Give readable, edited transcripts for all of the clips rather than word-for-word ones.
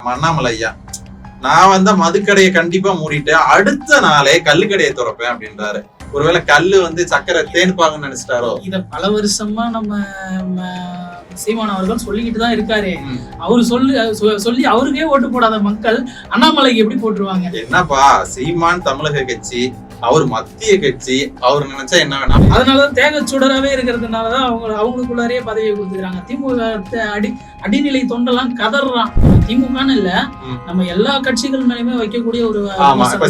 அண்ணாமலை ஐயா, நான் வந்து மதுக்கடையை கண்டிப்பா மூடிட்டு அடுத்த நாளே கல்லுக்கடையை திறப்பேன் அப்படின்றாரு. ஒருவேளை கல்லு வந்து சக்கரை தேன்பாங்கன்னு நினைச்சிட்டாரோ? இத பல வருஷமா நம்ம சீமான் அவர்கள் சொல்லிக்கிட்டு தான் இருக்காரு. அவரு சொல்லி அவருக்கே ஓட்டு போடாத மக்கள் அண்ணாமலைக்கு எப்படி போட்டுருவாங்க? என்னப்பா, சீமான் தமிழக கட்சி, அவர் மத்திய கட்சி, அவர் நினைச்சா என்ன வேணா. அதனாலதான் தேக சுடராவே இருக்கிறதுனாலதான் அவங்களுக்குள்ளாரே பதவியை கொடுத்துக்கிறாங்க. திமுக அடிநிலை தொண்டெல்லாம் கதறான். திமுகன்னு இல்ல, நம்ம எல்லா கட்சிகள் மேலுமே வைக்கக்கூடிய ஒரு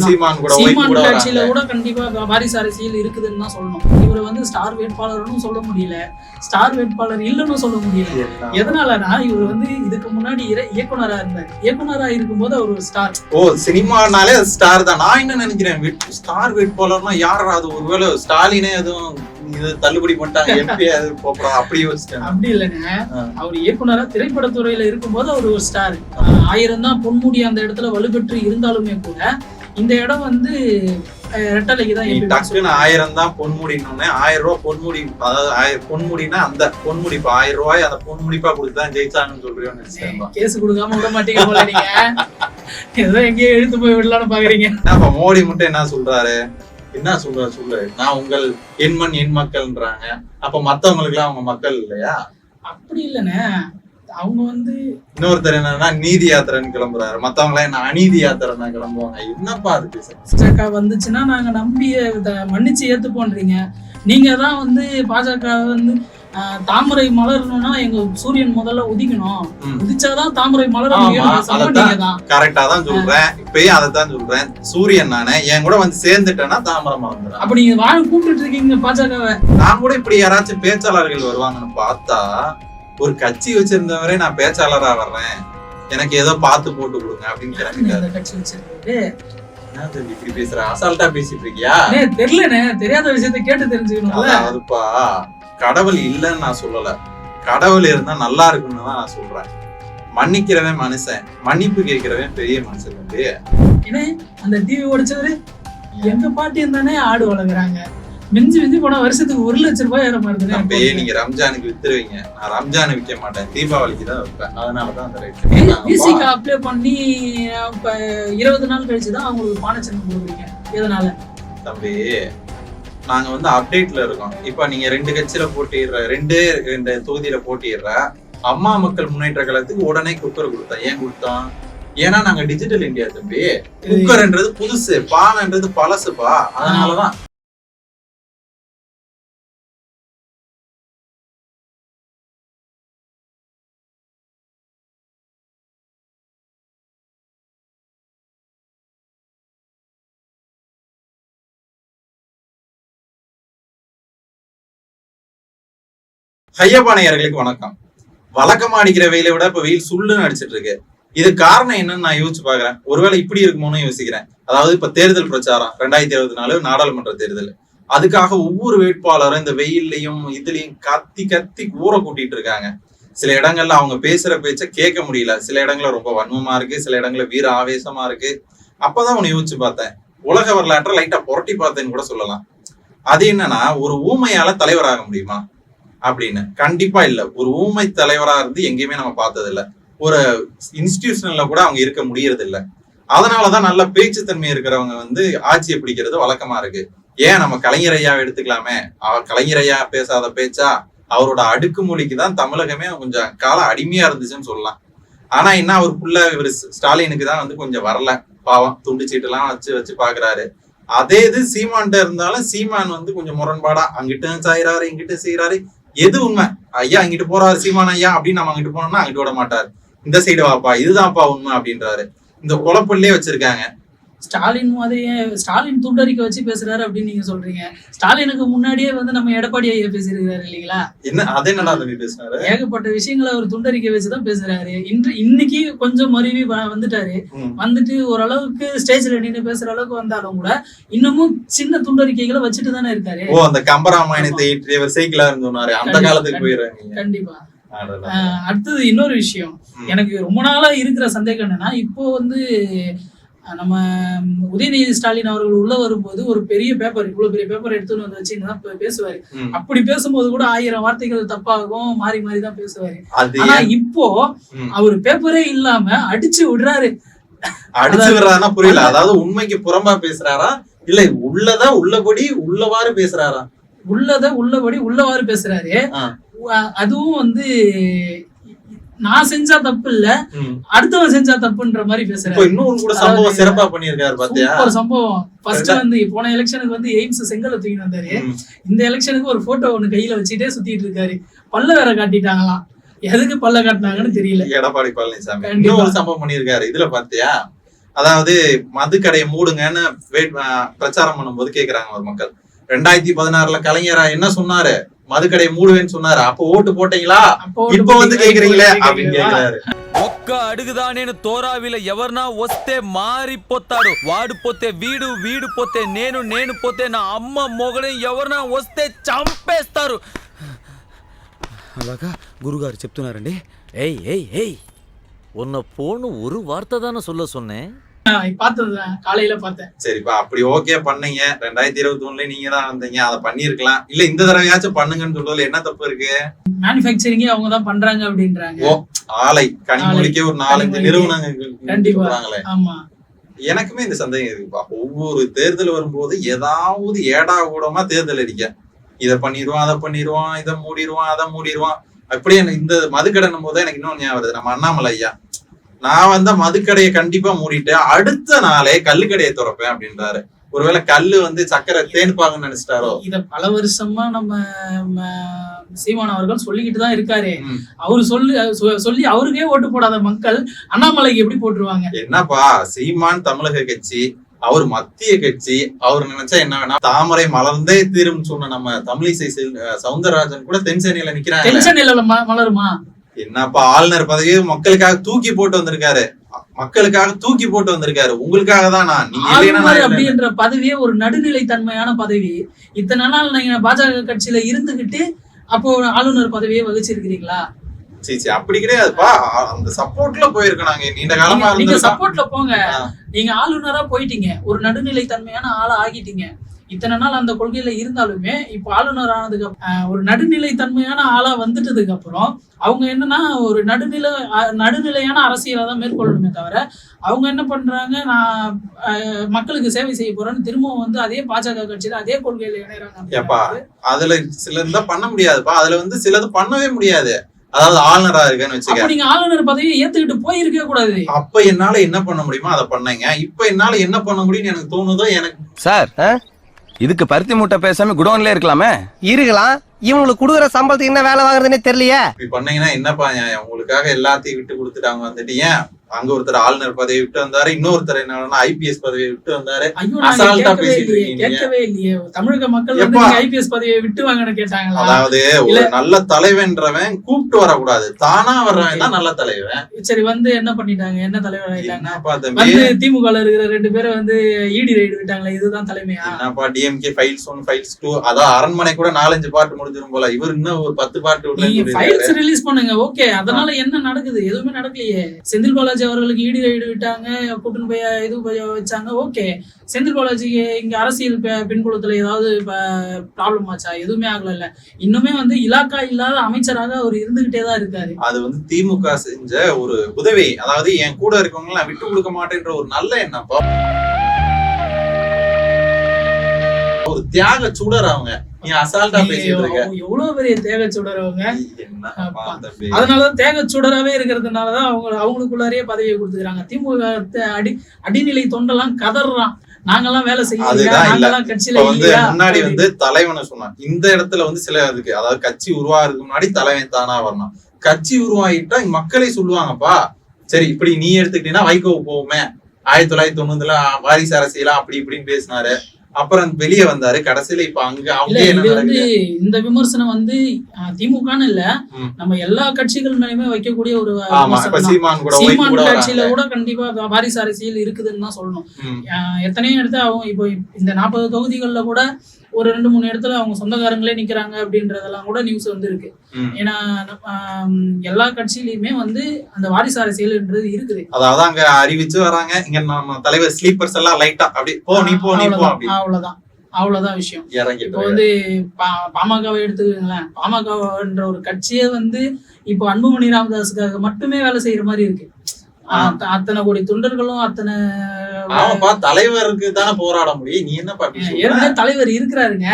சீமான் கட்சியில கூட கண்டிப்பா வாரிசு அரசியல் இருக்குதுன்னு தான் சொல்லணும். இவர் வந்து ஸ்டார் வேட்பாளர்னு சொல்ல முடியல, ஸ்டார் வேட்பாளர் இல்லன்னு சொல்ல முடியல. எதனாலனா இவர் வந்து இதுக்கு முன்னாடி இயக்குனரா இருந்தார். இயக்குனரா இருக்கும்போது அவர் ஒரு ஸ்டார். சினிமானாலே ஸ்டார் தான். நான் என்ன நினைக்கிறேன், ஸ்டார் வேட்பாளர்னா யாரா அது? ஒருவேளை ஸ்டாலினே எதுவும் இது தள்ளுபடி பண்ணிட்டாங்க, எம்பி அது போறா அப்படி யோசிச்சேன். அப்படி இல்லைங்க, அவர் இயக்குனரா திரைப்படத்துறையில இருக்கும்போது அவர் ஒரு ஸ்டார். 1000 தான் பொன்முடி அந்த இடத்துல வலுப்பெற்று இருந்தாலுமே கூட இந்த இடம் வந்து ரெட்டலைக்கு தான். டக்குன்னு 1000 தான் பொன்முடினோடனே 1000 ரூபாய் பொன்முடி, அதாவது பொன்முடினா அந்த பொன்முடி 1000 ரூபாய் அந்த பொன்முடிப்பா கொடுத்துதான் ஜெயிச்சாங்கன்னு சொல்றீங்க. கேஸ் கொடுக்காம விட மாட்டீங்க போல நீங்க. ஏதோ எங்கேயோ எழுத்து போய் விடலான்னு பாக்குறீங்க. மோடி மட்டும் என்ன சொல்றாரு, சொல்லு, நான் உங்கள் எண்மண் எண் மக்கள்ன்றாங்க. அப்ப மத்தவங்களுக்கு எல்லாம் அவங்க மக்கள் இல்லையா? அப்படி இல்லைண்ணே, அவங்க வந்து இன்னொருத்தர் என்னன்னா நீதி யாத்திரைன்னு கிளம்புறாரு, மத்தவங்க எல்லாம் என்ன அநீதி யாத்திரைன்னா கிளம்புவாங்க. என்னப்பா அது பாஜக வந்துச்சுன்னா நாங்க நம்பி மன்னிச்சு ஏத்துப்போன்றீங்க. நீங்க தான் வந்து பாஜக வந்து தாமரை மலரணும்னா எங்க சூரியன் முதல்ல உதிக்கணும், உதிச்சாதான் தாமரை மலர முடியும். கரெக்டா தான் சொல்றேன், இப்பயும் அதைத்தான் சொல்றேன். சூரியன் நானே என் கூட வந்து சேர்ந்துட்டேன்னா தாமரை மலர்ந்துடும். அப்படி நீங்க வாழ கூப்பிட்டு இருக்கீங்க பாஜகவை. நான் கூட இப்படி யாராச்சும் பேச்சாளர்கள் வருவாங்கன்னு பார்த்தா, ஒரு கட்சி வச்சிருந்தவரே நான் பேச்சாளரா வர்றேன், எனக்கு ஏதோ பார்த்து போட்டு கொடுங்க அப்படின்னு கட்சி வச்சிருக்கு. இப்படி பேசுற, அசால்ட்டா பேசிட்டு இருக்கியா? தெரியலண்ணே, தெரியாத விஷயத்த கேட்டு தெரிஞ்சுக்கணும். அதுப்பா, கடவுள் இல்லைன்னு நான் சொல்லல, கடவுள் இருந்தா நல்லா இருக்குன்னு தான் நான் சொல்றேன். மன்னிக்கிறவன் மனுஷன், மன்னிப்பு கேட்கிறவன் பெரிய மனுஷன். வந்து அந்த டிவி உடைச்சவரு எங்க பாட்டியும் தானே ஆடு வளர்க்குறாங்க. மிஞ்சி போனா வருஷத்துக்கு 1 லட்சம் ரூபாய் ஏற மாதிரி. நீங்க ரம்ஜானுக்கு வித்துருவீங்க, நான் ரம்ஜானு விற்க மாட்டேன், தீபாவளிக்கு தான் வைப்பேன். அதனாலதான் அந்த ரேட். பிசிக்கு அப்ளை பண்ணி 20 நாள் கழிச்சுதான் அவங்களுக்கு பானை சின்னம் கொடுக்குறீங்க. எதனால தம்பி? நாங்க வந்து அப்டேட்ல இருக்கோம். இப்ப நீங்க 2 கட்சியில போட்டிடுற, 2 தொகுதியில போட்டிடுற அம்மா மக்கள் முன்னேற்ற கழகத்துக்கு உடனே குக்கர் கொடுத்தோம். ஏன் கொடுத்தோம்? ஏன்னா நாங்க டிஜிட்டல் இந்தியா தம்பி. குக்கர்ன்றது புதுசு, பானைன்றது பழசுப்பா. அதனாலதான். ஐயப்பானையர்களுக்கு வணக்கம். வழக்கமா அடிக்கிற வெயிலை விட இப்ப வெயில் சுள்ளுன்னு அடிச்சிட்டு இருக்கு. இது காரணம் என்னன்னு நான் யோசிச்சு பாக்குறேன். ஒருவேளை இப்படி இருக்குமோன்னு யோசிக்கிறேன். அதாவது இப்ப தேர்தல் பிரச்சாரம் 2024 நாடாளுமன்ற தேர்தல், அதுக்காக ஒவ்வொரு வேட்பாளரும் இந்த வெயில்லையும் இதுலயும் கத்தி ஊற கூட்டிட்டு இருக்காங்க. சில இடங்கள்ல அவங்க பேசுற பேச்ச கேட்க முடியல, சில இடங்கள்ல ரொம்ப வன்மமா இருக்கு, சில இடங்கள்ல வீர ஆவேசமா இருக்கு. அப்பதான் உன்னை யோசிச்சு பார்த்தேன், உலக வரலாற்றை லைட்டா புரட்டி பார்த்தேன்னு கூட சொல்லலாம். அது என்னன்னா, ஒரு ஊமையால தலைவராக முடியுமா அப்படின்னு? கண்டிப்பா இல்ல. ஒரு ஊமை தலைவரா இருந்து எங்கேயுமே நம்ம பார்த்தது இல்ல. ஒரு இன்ஸ்டிடியூஷன்ல கூட அவங்க இருக்க முடியறது இல்ல. அதனாலதான் நல்ல பேச்சுத்தன்மை இருக்கிறவங்க வந்து ஆட்சியை பிடிக்கிறது வழக்கமா இருக்கு. ஏன் நம்ம கலைஞர் ஐயாவை எடுத்துக்கலாமே, கலைஞர் ஐயா பேசாத பேச்சா? அவரோட அடுக்குமொழிக்கு தான் தமிழகமே கொஞ்சம் காலம் அடிமையா இருந்துச்சுன்னு சொல்லலாம். ஆனா என்ன, அவருக்குள்ள இவர் ஸ்டாலினுக்கு தான் வந்து கொஞ்சம் வரல, பாவம். துண்டு சீட்டு எல்லாம் வச்சு பாக்குறாரு. அதே இது சீமான்ட்ட இருந்தாலும் சீமான் வந்து கொஞ்சம் முரண்பாடா அங்கிட்ட செய்யறாரு, இங்கிட்ட செய்யறாரு. எது உண்மை? ஐயா இங்கிட்டு போறாரு சீமான் ஐயா அப்படின்னு நம்ம அங்கிட்டு போனோம்னா அங்கிட்டு விட மாட்டாரு. இந்த சைடு வாப்பா, இதுதான்ப்பா உண்மை அப்படின்றாரு. இந்த குழப்பல்லே வச்சிருக்காங்க. ஸ்டாலின் துண்டறிக்கை வச்சு பேசுறாரு அப்படின்னு நீங்க சொல்றீங்க. ஸ்டாலினுக்கு முன்னாடியே வந்து நம்ம எடப்பாடி ஐயா பேசியிருக்காரு இல்லைங்களா? என்ன அது என்னடா பேசுறாரு? ஏகப்பட்ட விஷயங்களை அவர் துண்டறிக்கை வச்சுதான் பேசுறாரு. இன்னைக்கு கொஞ்சம் மருவி வந்துட்டாரு. வந்துட்டு ஓரளவுக்கு ஸ்டேஜ்ல நின்று பேசுற அளவுக்கு வந்தாலும் கூட இன்னமும் சின்ன துண்டறிக்கைகளை வச்சுட்டு தானே இருக்காரு. அந்த கம்பராமாயணத்தை சைக்கிளா இருந்தாரு, அந்த காலத்துக்கு போயிடுறாங்க. கண்டிப்பா. அடுத்தது இன்னொரு விஷயம், எனக்கு ரொம்ப நாளா இருக்கிற சந்தேகம் என்னன்னா, இப்போ வந்து நம்ம உதயநிதி ஸ்டாலின் அவர்கள் உள்ள வரும்போது ஒரு பெரிய பேப்பர், இவ்வளவு பெரிய பேப்பர் எடுத்துன்னு வந்து வச்சு தான் பேசுவாரு. அப்படி பேசும்போது கூட 1000 வார்த்தைகள் தப்பாகும், மாறி மாறி தான் பேசுவாரு. ஆனா இப்போ அவர் பேப்பரே இல்லாம அடிச்சு விடுறாரு. அடிச்சு விடுறாருன்னா புரியல, அதாவது உண்மைக்கு புறம்பா பேசுறாரா இல்ல உள்ளதா உள்ளபடி உள்ளவாறு பேசுறாரா? உள்ளபடி உள்ளவாறு பேசுறாரு. அதுவும் வந்து நான் செஞ்சா தப்பு இல்ல, அடுத்தவன் செஞ்சா தப்புன்ற மாதிரி பேசுறாரு. இன்னும் கூட சம்பவம் சிறப்பா பண்ணிருக்காரு பாத்தியா? ஒரு சம்பவம் ஃபர்ஸ்ட் வந்து போன எலெக்ஷனுக்கு வந்து எய்ம்ஸ் செங்கல்ல தூக்கிட்டு வந்தாரு. இந்த எலெக்ஷனுக்கு ஒரு போட்டோ ஒண்ணு கையில வச்சுட்டே சுத்திட்டு இருக்காரு. பல்ல வேற காட்டிட்டாங்களாம். எதுக்கு பல்ல காட்டினாங்கன்னு தெரியல. எடப்பாடி பழனிசாமி இன்னும் ஒரு சம்பவம் பண்ணிருக்காரு. இதுல பாத்தியா, அதாவது மதுக்கடையை மூடுங்கன்னு பிரச்சாரம் பண்ணும்போது கேக்குறாங்க ஒரு மக்கள், 2016 கலைஞரா என்ன சொன்னாரு, மதுக்கடையை மூடுவேன்னு சொன்னாரு, அப்ப ஓட்டு போட்டீங்களா, இப்ப வந்து கேக்குறீங்களே அப்படின்னு கேக்குறாரு. ఒక్క అడుగుదా నేను తోరావిల ఎవర్నా వస్తే మారిపోతాడు, వాడు పోతే వీడు, వీడు పోతే నేను, నేను పోతే నా అమ్మ మొగని ఎవరన్నా వస్తే చంపేస్తారు. అలాగా గురుగారు చెప్తున్నారండి. ఏయ్ ఏయ్ ఏయ్ ఉన్న ఫోన్ ஒரு வார்த்தை தானே சொல்ல சொன்னேன். காலையில பார்த்தேன். சரிப்பா, அப்படி ஓகே பண்ணீங்க, 2021 நீங்க தான் வந்தீங்க, அதை பண்ணிருக்கலாம். இல்ல இந்த தடவையாச்சும் பண்ணுங்கன்னு சொல்றதுல என்ன தப்பு இருக்கு? மேனுஃபேக்சரிங்கே அவங்க தான் பண்றாங்க அப்படின்றாங்க. ஓ, ஆலை கனிமொழிக்கே ஒரு 4-5 நிறுவனங்கள் சொல்றாங்களே. ஆமா, எனக்குமே இந்த சந்தேகம் இருக்குப்பா. ஒவ்வொரு தேர்தல் வரும்போது ஏதாவது ஏடா கூடமா தேர்தல் அடிக்க, இதை பண்ணிடுவான், அதை பண்ணிடுவான், இதை மூடிடுவான், அதை மூடிடுவான். அப்படியே இந்த மதுக்கடனும் போது எனக்கு இன்னொன்னு ஞாபகம் வருது. நம்ம அண்ணாமலை ஐயா, நான் வந்து மதுக்கடையை கண்டிப்பா மூடிட்டு அடுத்த நாளே கல்லுக்கடையை திறப்பேன் அப்படின்றாரு. ஒருவேளை கல்லு வந்து சக்கரை தேன்பாங்கன்னு நினைச்சிட்டாரோ? இத பல வருஷமா நம்ம சீமான் அவர்கள் சொல்லிக்கிட்டு தான் இருக்காரு. அவரு சொல்லி அவருக்கே ஓட்டு போடாத மக்கள் அண்ணாமலைக்கு எப்படி போட்டுருவாங்க? என்னப்பா, சீமான் தமிழக கட்சி, அவர் மத்திய கட்சி, அவர் நினைச்சா என்ன வேணா, தாமரை மலர்ந்தே தீரும் சொன்ன நம்ம தமிழிசை சவுந்தரராஜன் கூட தென்சென்னையில நிக்கிறாங்க. தென்சென்னையில மலருமா? என்னப்பா, ஆளுநர் பதவியை மக்களுக்காக தூக்கி போட்டு வந்திருக்காரு, மக்களுக்காக தூக்கி போட்டு வந்திருக்காரு. உங்களுக்காக தான். அப்படின்ற பதவியே ஒரு நடுநிலை தன்மையான பதவி. இத்தனை நாள் நீங்க பாஜக கட்சியில இருந்துகிட்டு அப்போ ஆளுநர் பதவியை வகிச்சிருக்கிறீங்களா? சரி, அப்படி கிடையாதுப்பா. அந்த சப்போர்ட்ல போயிருக்கோம் நாங்க நீண்ட காலமா. நீங்க சப்போர்ட்ல போங்க, நீங்க ஆளுநரா போயிட்டீங்க, ஒரு நடுநிலை தன்மையான ஆளா ஆகிட்டீங்க. இத்தனை நாள் அந்த கொள்கையில இருந்தாலுமே இப்ப ஆளுநர் ஆனதுக்கு ஒரு நடுநிலை தன்மையான ஆளா வந்துட்டதுக்கு அப்புறம் அவங்க என்னன்னா ஒரு நடுநிலையான அரசியலை தான் மேற்கொள்ளணுமே தவிர அவங்க என்ன பண்றாங்க, நான் மக்களுக்கு சேவை செய்ய போறேன்னு திரும்பவும் வந்து அதே பாஜக கட்சியில அதே கொள்கையில இணையறாங்க. அதுல சிலது பண்ண முடியாதுப்பா, அதுல வந்து சிலது பண்ணவே முடியாது. அதாவது ஆளுநரா இருக்கேன்னு வச்சுக்க, நீங்க ஆளுநர் பதவியை ஏத்துக்கிட்டு போயிருக்கவே கூடாது. அப்ப என்னால என்ன பண்ண முடியுமோ அதை பண்ணீங்க. இப்ப என்னால என்ன பண்ண முடியும்னு எனக்கு தோணுதோ. எனக்கு சார், இதுக்கு பருத்தி மூட்டை பேசாம குடோன்ல இருக்கலாமே. இருக்கலாம், இவங்களுக்கு கொடுக்குற சம்பளத்துக்கு என்ன வேலை வாங்குறதுன்னே தெரியலையே. இப்படி பண்ணீங்கன்னா என்னப்பா நியாயம்? உங்களுக்காக எல்லாத்தையும் விட்டு கொடுத்துட்டு அவங்க வந்துட்டு, ஏன் அங்க ஒருத்தர் ஆளுநர் பதவியை விட்டு வந்தாரு, இன்னொருத்தர் என்ன ஐபிஎஸ் பதவியை விட்டு வந்தாரு. அசால்ட்டா பேசிட்டு இருக்கீங்க. தமிழக மக்கள் ஐபிஎஸ் பதவியை விட்டு வாங்கன்னு கேட்டாங்களா? அதாவது ஒரு நல்ல தலைவன்றவன் கூப்பிட்டு வரக்கூடாது, தானா வர்றவன் தான் நல்ல தலைவன். சரி, வந்து என்ன பண்ணிட்டாங்க? என்ன தலைவர் ஆயிட்டாங்க? திமுக இருக்கிற 2 பேரை வந்து இடி ரைடு விட்டாங்களா? இதுதான் தலைமையா? என்னப்பா, டிஎம்கே ஃபைல்ஸ் 1 ஃபைல்ஸ் 2, அதான் அரண்மனை கூட 4-5 பாட்டு முடிஞ்சிரும் போல. இவர் இன்னும் ஒரு 10 பாட்டு ஃபைல்ஸ் ரிலீஸ் பண்ணுங்க. ஓகே, அதனால என்ன நடக்குது? எதுவுமே நடக்கலையே. செந்தில் பாலாஜி அவர்களுக்கு ஈடி ரைடு விட்டாங்க, கூட்டுன்னு போய் இது வச்சாங்க. ஓகே, செந்தில் பாலாஜிக்கு இங்க அரசியல் பின்புலத்துல ஏதாவது ப்ராப்ளம் ஆச்சா? எதுவுமே ஆகல. இன்னுமே வந்து இலாக்கா இல்லாத அமைச்சராக அவர் இருந்துகிட்டே தான் இருக்காரு. அது வந்து திமுக செஞ்ச ஒரு உதவி. அதாவது என் கூட இருக்கவங்க நான் விட்டு கொடுக்க மாட்டேன்ற ஒரு நல்ல எண்ணப்பா, ஒரு தியாக சுடர். அவங்க நீ அசால்ட்டா பேசிட்டு இருக்க. எவ்வளவு பெரிய தேக சுடரவங்க. அதனாலதான் தேக சுடராவே இருக்கிறதுனாலதான் அவங்களுக்குள்ளாரே பதவியை கொடுத்துக்கிறாங்க. திமுக அடிநிலை தொண்டெல்லாம் கதறான், நாங்கெல்லாம் வேலை செய்யலாம் கட்சியில. முன்னாடி வந்து தலைவனை சொன்னான். இந்த இடத்துல வந்து சில இருக்கு, அதாவது கட்சி உருவாகிறதுக்கு முன்னாடி தலைவன் தானா வரணும். கட்சி உருவாகிட்டா மக்களே சொல்லுவாங்கப்பா, சரி இப்படி நீ எடுத்துக்கிட்டீங்கன்னா வைகோ போவோமே, 1990 வாரிசு அரசியலா அப்படி இப்படின்னு பேசினாரு. அப்புறம் வெளியே வந்தாரு. கடைசியில இப்ப இந்த விமர்சனம் வந்து திமுகன்னு இல்ல, நம்ம எல்லா கட்சிகள் மேலுமே வைக்கக்கூடிய ஒரு சீமான் கட்சியில கூட கண்டிப்பா வாரிசு அரசியல் இருக்குதுன்னு தான் சொல்லணும். எத்தனையோ இடத்த அவங்க இப்போ இந்த 40 தொகுதிகள்ல கூட ஒரு 2-3 இடத்துல அவங்க சொந்தக்காரங்களே நிக்கிறாங்க அப்படின்றதெல்லாம் கூட நியூஸ் வந்து இருக்கு. ம். ஏன்னா எல்லா கட்சியிலயுமே வந்து அந்த வாரிசு அரசியல்ன்றது இருக்குது. அதாவது அங்க அறிவிச்சு வராங்க, இங்க நம்ம தலைவர் ஸ்லீப்பர்ஸ் எல்லாம் லைட்டா அப்படி நீ போ அப்படி அவ்வளவுதான் விஷயம். இறங்கி இப்போ வந்து பாமகவை எடுத்துக்கங்களேன். பாமகன்ற ஒரு கட்சியே வந்து இப்போ அன்புமணி ராமதாஸுக்காக மட்டுமே வேலை செய்யற மாதிரி இருக்கு. அத்தனை கோடி தொண்டர்களும் அத்தனை தலைவருக்கு தானே போராட முடியும். நீ என்ன ஏற்கனவே தலைவர் இருக்கிறாருங்க.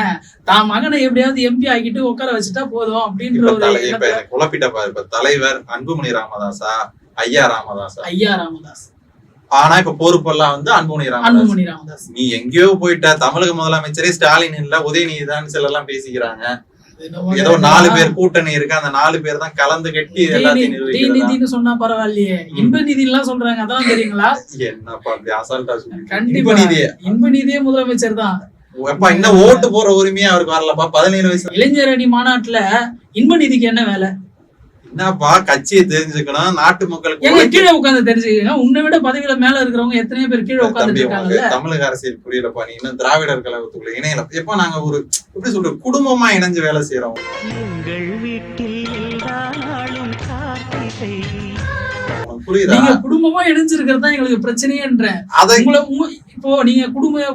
தான் மகனை எப்படியாவது எம்பி ஆகிட்டு உட்கார வச்சுட்டா போதும் அப்படின்ற ஒரு குழப்பிட்ட பாரு. இப்ப தலைவர் அன்புமணி ராமதாஸா ஐயா ராமதாஸ். ஆனா இப்ப பொறுப்பெல்லாம் வந்து அன்புமணி ராமதாஸ். நீ எங்கேயோ போயிட்ட. தமிழக முதலமைச்சரே ஸ்டாலின் இல்ல, உதயநிதி தான் சிலர் பேசிக்கிறாங்க. ஏதோ 4 பேர் கூட்டணி இருக்கு, அந்த 4 பேர் தான் கலந்து கட்டி எல்லாத்தையும் நிதினு சொன்னா பரவாயில்லையே. இன்ப நிதி எல்லாம் சொல்றாங்க, அதான் தெரியுங்களா? என்னப்பா அப்படி அசால்ட்டா கண்டிப்பா இன்ப நிதியே முதலமைச்சர் தான். இன்னும் ஓட்டு போற உரிமையே அவருக்கு வரலப்பா. 17 வயசு இளைஞர் அணி மாநாட்டுல இன்ப நிதிக்கு என்ன வேலை? என்னப்பா கட்சியை தெரிஞ்சுக்கணும், நாட்டு மக்களுக்கு கீழே உட்கார்ந்து தெரிஞ்சுக்கங்க. உன்னை விட பதவியில மேல இருக்கிறவங்க எத்தனையோ பேர் கீழே உட்கார்ந்து இருக்காங்க. தமிழக அரசியல் புரியலப்பா. நீ இன்னும் திராவிடர் கழகத்துக்குள்ள இணையல. எப்ப நாங்க ஒரு எப்படி சொல்ற குடும்பமா இணைஞ்சு வேலை செய்யறோம். நீங்க குடும்பமா இணைஞ்சிருக்கிறதா எங்களுக்கு பிரச்சனையேன்றேன். இப்போ நீங்க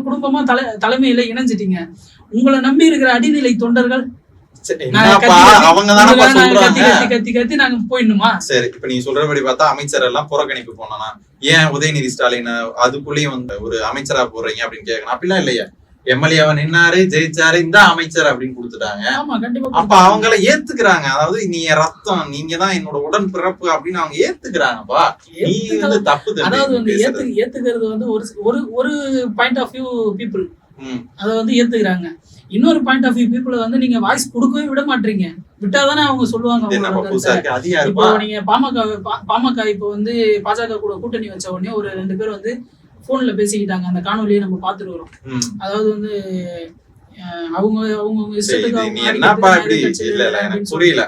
குடும்பமா தலைமையில இணைஞ்சிட்டீங்க. உங்களை நம்பி இருக்கிற அடிநிலை தொண்டர்கள் கத்தி நாங்க போயிடணுமா? சரி, இப்ப நீ சொல்றபடி பார்த்தா அமைச்சர் எல்லாம் புறக்கணிப்பு போனா ஏன் உதயநிதி ஸ்டாலின் அதுக்குள்ளேயும் வந்து ஒரு அமைச்சரா போடுறீங்க அப்படின்னு கேட்கணும். அப்படிலாம் இல்லையா? எம்எல்ஏவா நின்னாரு, ஜெயிச்சாரு, இந்த அமைச்சர் அப்படின்னு கொடுத்துட்டாங்க. அப்ப அவங்கள ஏத்துக்கிறாங்க. அதாவது நீ ரத்தம், நீங்க தான் என்னோட உடன் பிறப்பு அப்படின்னு அவங்க ஏத்துக்கிறாங்கப்பா. நீ வந்து தப்பு. அதாவது வந்து ஏத்துக்கிறது வந்து ஒரு பாயிண்ட் ஆஃப் வியூ பீப்புள் அதை வந்து ஏத்துக்கிறாங்க. இன்னொரு பாயிண்ட் ஆஃப் வியூ பீப்புளை வந்து நீங்க வாய்ஸ் கொடுக்கவே விட மாட்டீங்க. விட்டாதானே அவங்க சொல்லுவாங்க. இப்போ நீங்க பாமக இப்போ வந்து பாஜக கூட கூட்டணி வச்ச உடனே ஒரு 2 பேர் வந்து போன்ல பேசிக்கிட்டாங்க. அந்த காணொலியை நம்ம பாத்துட்டு வரோம். அதாவது வந்து அவங்க புரியல.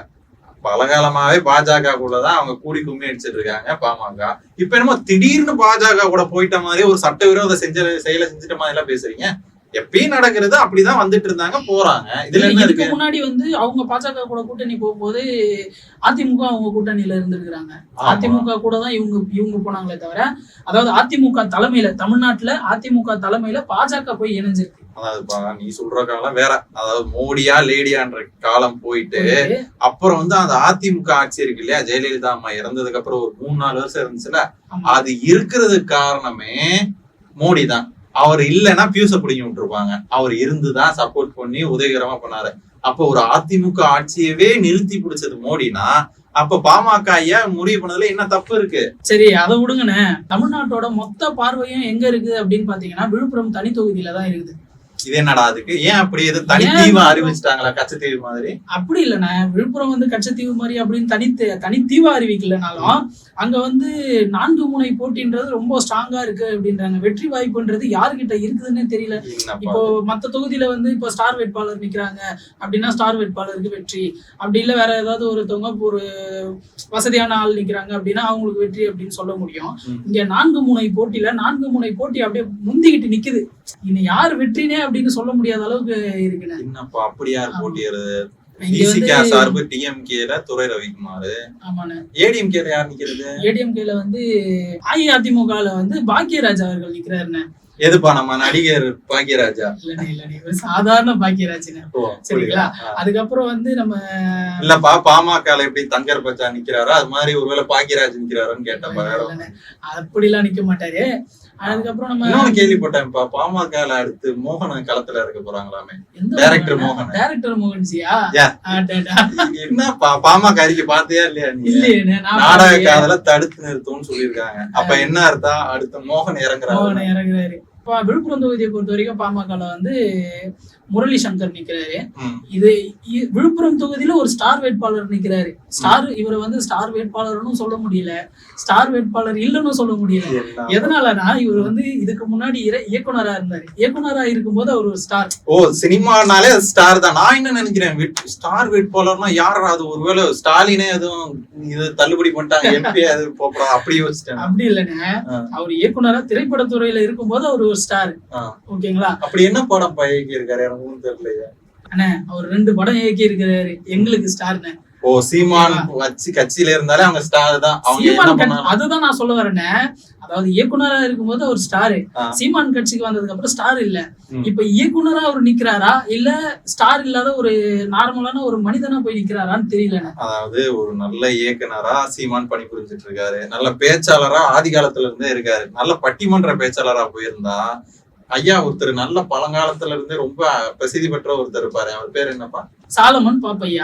பலகாலமாவே பாஜக கூட தான் அவங்க கூடி கும்மி அடிச்சிட்டு இருக்காங்க பாமக. இப்ப என்னமோ திடீர்னு பாஜக கூட போயிட்ட மாதிரி ஒரு சட்டவிரோத செயலை செஞ்சுட்ட மாதிரி எல்லாம் பேசுறீங்க. எப்பயும் நடக்கிறது அப்படிதான் வந்துட்டு இருந்தாங்க, போறாங்க. இதுல இதுக்கு முன்னாடி வந்து அவங்க பாஜக கூட கூட்டணி போகும்போது அதிமுக அவங்க கூட்டணியில இருந்திருக்கிறாங்க. அதிமுக கூட தான் இவங்க போனாங்களே தவிர, அதாவது அதிமுக தலைமையில தமிழ்நாட்டுல அதிமுக தலைமையில பாஜக போய் இணைஞ்சிருக்கு. அதாவது நீ சொல்ற காலம் வேற. அதாவது மோடியா லேடியான்ற காலம் போயிட்டு அப்புறம் வந்து அந்த அதிமுக ஆட்சி இருக்கு இல்லையா, ஜெயலலிதா அம்மா இறந்ததுக்கு அப்புறம் ஒரு 3-4 வருஷம் இருந்துச்சுல, அது இருக்கிறதுக்கு காரணமே மோடி தான். அவர் இல்லைன்னா பியூஸ பிடிங்கி விட்டுருப்பாங்க. அவர் இருந்துதான் சப்போர்ட் பண்ணி உதவிகரமா பண்ணாரு. அப்ப ஒரு அதிமுக ஆட்சியவே நிறுத்தி பிடிச்சது மோடினா, அப்ப பாமக ஐயா முடிவு பண்ணதுல என்ன தப்பு இருக்கு? சரி, அதை விடுங்கண்ணே. தமிழ்நாட்டோட மொத்த பார்வையும் எங்க இருக்குது அப்படின்னு பாத்தீங்கன்னா விழுப்புரம் தனி தொகுதியில தான் இருக்குது. இது என்னடா அதுக்கு? ஏன் அப்படி எது தனித்தீவு அறிவிச்சிட்டாங்களா கச்சத்தீவு மாதிரி? அப்படி இல்லைண்ணே, விழுப்புரம் வந்து கச்சத்தீவு மாதிரி அப்படின்னு தனித்தீவு அறிவிக்கலனாலும் அங்க வந்து 4 முனை போட்டின்றது ரொம்ப ஸ்ட்ராங்கா இருக்கு அப்படின்றாங்க. வெற்றி வாய்ப்புன்றது யாருக்கிட்ட இருக்குதுன்னு தெரியல. இப்போ மத்த தொகுதியில வந்து இப்போ ஸ்டார் வேட்பாளர் நிக்கிறாங்க அப்படின்னா ஸ்டார் வேட்பாளருக்கு வெற்றி. அப்படி இல்ல வேற ஏதாவது ஒருத்தவங்க ஒரு வசதியான ஆள் நிக்கிறாங்க அப்படின்னா அவங்களுக்கு வெற்றி அப்படின்னு சொல்ல முடியும். இங்க 4 முனை போட்டியில 4 முனை போட்டி அப்படியே முந்திக்கிட்டு நிக்குது. இன்னும் யார் வெற்றினே அப்படின்னு சொல்ல முடியாத அளவுக்கு இருக்குண்ணே. என்னப்பா அப்படி யார் போட்டியிறது? சார்பு டிஎம்கேல துரை ரவிக்குமார். ஆமாண்ணே. ஏடிஎம்கேல யார் நிக்கிறது? ஏடிஎம்கேல வந்து அஇஅதிமுகல வந்து பாக்கியராஜ் அவர்கள் நிக்கிறாருண்ணே. எதுப்பா நம்ம நடிகர் பாக்கியராஜா? இல்ல சாதாரண பாக்கியராஜ். சரிங்களா? அதுக்கப்புறம் வந்து நம்ம இல்லப்பா பாமக எப்படி தங்கர் பச்சா நிக்கிறாரோ அது மாதிரி ஒருவேளை பாக்கியராஜ் நிக்கிறாருன்னு கேட்டேன். அப்படி எல்லாம் நிக்க மாட்டாரு. அதுக்கப்புறம் நம்ம இன்னொன்னு கேள்விப்பட்டேன்ப்பா, பாமக அடுத்து மோகன் களத்துல இருக்க போறாங்களாமே. டைரக்டர் மோகன்ஜியா? என்ன பாமக அறிக்கை பாத்தியா இல்லையா நீ? நாடக காதல தடுத்து நிறுத்தும்னு சொல்லியிருக்காங்க. அப்ப என்ன அர்த்தம்? அடுத்து மோகன் இறங்குறாரு. விழுப்புரம் தொகுதியை பொறுத்த வரைக்கும் பாமகல வந்து முரளி சங்கர் நிக்கிறாரு. இது விழுப்புரம் தொகுதியில ஒரு ஸ்டார் வேட்பாளர் நிக்கிறாரு. இவரை வந்து ஸ்டார் வேட்பாளர்னு சொல்ல முடியல, ஸ்டார் வேட்பாளர் இல்லன்னு சொல்ல முடியல. எதனாலனா இவர் வந்து இதுக்கு முன்னாடி இயக்குனரா இருந்தாரு. இயக்குனரா இருக்கும்போது அவர் ஒரு ஸ்டார். சினிமானாலே ஸ்டார் தான். நான் என்ன நினைக்கிறேன், ஸ்டார் வேட்பாளர்னா யாரா அது? ஒருவேளை ஸ்டாலினே எதுவும் இது தள்ளுபடி பண்ணிட்டாங்க, எம்பி அது போப்பா அப்படி யோசிச்சேன். அப்படி இல்லைன்னு, அவர் இயக்குனரா திரைப்படத்துறையில இருக்கும்போது அவர் ஒரு ஸ்டார். ஓகேங்களா? அப்படி என்ன படம் இயக்கி இருக்காரு எனக்கு ஒன்றும் தெரியலையே. அண்ணே அவர் 2 படம் இயக்கி இருக்கிறாரு, எங்களுக்கு ஸ்டார்னே. ஓ, சீமான் கட்சியில இருந்தாலே அவங்க ஸ்டார் தான். அதுதான் நான் சொல்ல வரேனே. அதாவது இயக்குனரா இருக்கும்போது அவர் ஸ்டாரு, சீமான் கட்சிக்கு வந்ததுக்கு அப்புறம் ஸ்டார் இல்ல. இப்ப இயக்குனரா அவர் நிக்கிறாரா இல்ல ஸ்டார் இல்லாத ஒரு நார்மலான ஒரு மனிதனா போய் நிக்கிறாரான்னு தெரியல. அதாவது ஒரு நல்ல இயக்குனரா சீமான் பணி புரிஞ்சிட்டு இருக்காரு, நல்ல பேச்சாளரா ஆதி காலத்துல இருந்தே இருக்காரு, நல்ல பட்டிமன்ற பேச்சாளரா போயிருந்தா ஐயா ஒருத்தர் நல்ல பழங்காலத்துல இருந்து ரொம்ப பிரசித்தி பெற்ற ஒருத்தர் இருப்பாரு. அவர் பேர் என்னப்பா? சாலமன் பாப்பையா.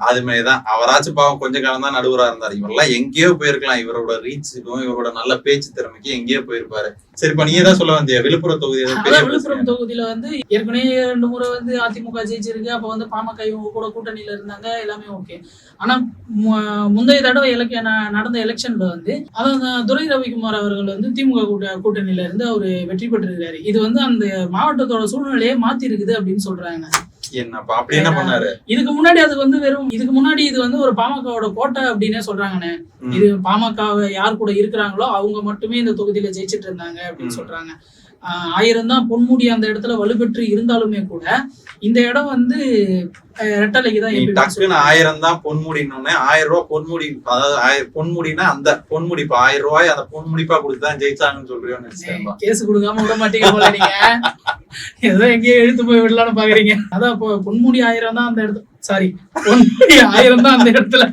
அது மாதிரிதான் அவராச்சும் பாவம் கொஞ்ச காலம் தான் நடுவரா இருந்தாரு. இவரெல்லாம் எங்கேயோ போயிருக்கலாம், இவரோட ரீச்சுக்கும் இவரோட நல்ல பேச்சு திறமைக்கு எங்கேயோ போயிருப்பாரு. சரிப்பா, நீ தான் சொல்ல வந்தியா விழுப்புரம் தொகுதி? விழுப்புரம் தொகுதியில ஏற்கனவே 2 முறை அதிமுக ஜெயிச்சிருக்கு. அப்ப பாமக இவங்க கூட கூட்டணியில இருந்தாங்க, எல்லாமே ஓகே. ஆனா முந்தைய தடவை நடந்த எலெக்ஷன்ல அதாவது துரை ரவிக்குமார் அவர்கள் திமுக கூட்டணியில இருந்து அவரு வெற்றி பெற்றிருக்காரு. இது அந்த மாவட்டத்தோட சூழ்நிலையே மாத்தி இருக்குது அப்படின்னு சொல்றாங்க. என்னப்பா அப்படி என்ன பண்ணாரு? இதுக்கு முன்னாடி அது இதுக்கு முன்னாடி இது ஒரு பாமகவோட கோட்டை அப்படின்னே சொல்றாங்கண்ணே. இது பாமக யார் கூட இருக்கிறாங்களோ அவங்க மட்டுமே இந்த தொகுதியில ஜெயிச்சிட்டு இருந்தாங்க அப்படின்னு சொல்றாங்க. 1000 தான் பொன்முடி அந்த இடத்துல வலுப்பெற்று இருந்தாலுமே கூட இந்த இடம் ரெட்டலைக்கு தான். டக்குன்னு 1000 தான் பொன்முடின்னு 1000 ரூபாய் பொன்முடி, அதாவது பொன்முடினா அந்த பொன்முடி 1000 ரூபாய் அந்த பொன்முடிப்பா கொடுத்துதான் ஜெயிச்சாங்கன்னு சொல்றீங்க. கேஸ் கொடுக்காம விட மாட்டீங்க போல நீங்க. ஏதோ எங்கேயோ எழுத்து போய் விடலான்னு பாக்குறீங்க. அதான் பொன்முடி 1000 தான் அந்த இடத்துல, சாரி பொன்முடி 1000 தான் அந்த இடத்துல.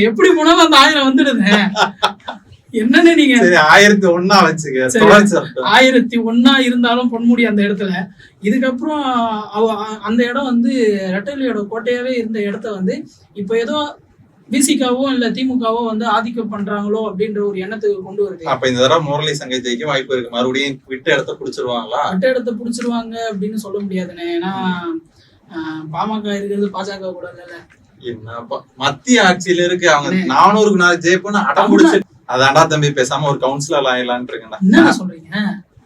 எப்படி போனாலும் அந்த 1000 வந்துடுது. என்னன்னு நீங்க 1001 வச்சுக்க, 1001 இருந்தாலும் பொன்முடி அந்த இடத்துல. இதுக்கப்புறம் அந்த இடம் ரெட்டலையோட கோட்டையாவே இருந்த இடத்த இப்ப ஏதோ பிசிகாவோ இல்ல திமுகவோ ஆதிக்கம் பண்றாங்களோ அப்படின்ற ஒரு எண்ணத்துக்கு கொண்டு வருது. அப்ப இந்த தடவை முரளி சங்கை ஜெயிக்க வாய்ப்பு இருக்கு. மறுபடியும் விட்ட இடத்த புடிச்சிருவாங்களா? விட்ட இடத்த புடிச்சிருவாங்க அப்படின்னு சொல்ல முடியாதுண்ணே. ஏன்னா பாமக இருக்கிறது பாஜக கூட இல்ல. என்னப்பா மத்திய ஆட்சியில இருக்கு, அவங்க 400க்கு 4 ஜெயிப்புன்னு அடம் பிடிச்சு. அதான்டா தம்பி பேசாம ஒரு கவுன்சிலர் ஆயிடலான்னு இருக்கேன். என்ன சொல்றீங்க?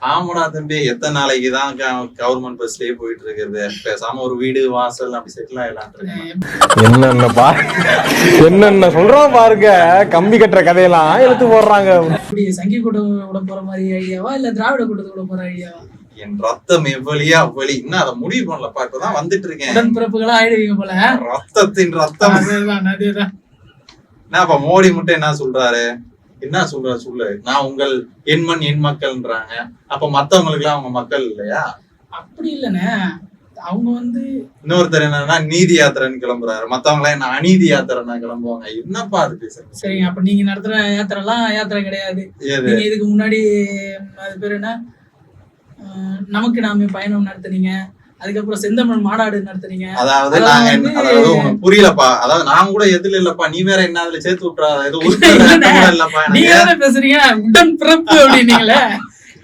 ஆமாடா தம்பி, எத்தனை நாளைக்கு தான் கவர்மெண்ட் பஸ்லயே போயிட்டு இருக்கிறது? பேசாம ஒரு வீடு வாசல் அப்படி செட்டில் ஆயிடலான் இருக்கேன். என்னென்ன சொல்றோம் பாருங்க, கம்பி கட்டுற கதையெல்லாம் எடுத்து போடுறாங்க. சங்கி கூட்டம் விட போற மாதிரி ஐடியாவா இல்ல திராவிட கூட்டத்தை விட போற ஐடியாவா? என் ரத்தம் எவ்வளியா அவ்வளி, இன்னும் அதை முடிவு பண்ணலப்பா, இப்பதான் வந்துட்டு இருக்கேன். உடன்பிறப்புகளா ஆயிடுவீங்க போல. ரத்தத்தின் ரத்தம். என்னப்பா மோடி மட்டும் என்ன சொல்றாரு? என்ன சொல்றாரு சொல்லு. நான் உங்கள் எண்மண் எண் மக்கள்ன்றாங்க. அப்ப மத்தவங்களுக்கு எல்லாம் அவங்க மக்கள் இல்லையா? அப்படி இல்லைண்ணே. அவங்க இன்னொருத்தர் என்னன்னா நீதி யாத்திரைன்னு கிளம்புறாரு, மத்தவங்க எல்லாம் என்ன அநீதி யாத்திரைன்னா கிளம்புவாங்க. என்னப்பா அது பேசுறீங்க? சரிங்க, அப்ப நீங்க நடத்துற யாத்திரை எல்லாம் யாத்திரை கிடையாது. நீங்க இதுக்கு முன்னாடி அது பேர் என்ன, நமக்கு நாமே பயணம் நடத்துனீங்க, அதுக்கப்புறம் செந்தமிழ் மாநாடு நடத்துறீங்க. அதாவது நாங்க உங்களுக்கு புரியலப்பா. அதாவது நாங்க கூட எதுல இல்லப்பா, நீ வேற என்ன அதுல சேர்த்து விட்டுறாத. நீங்க பேசுறீங்க உடன் பிறப்பு அப்படின்னீங்களே.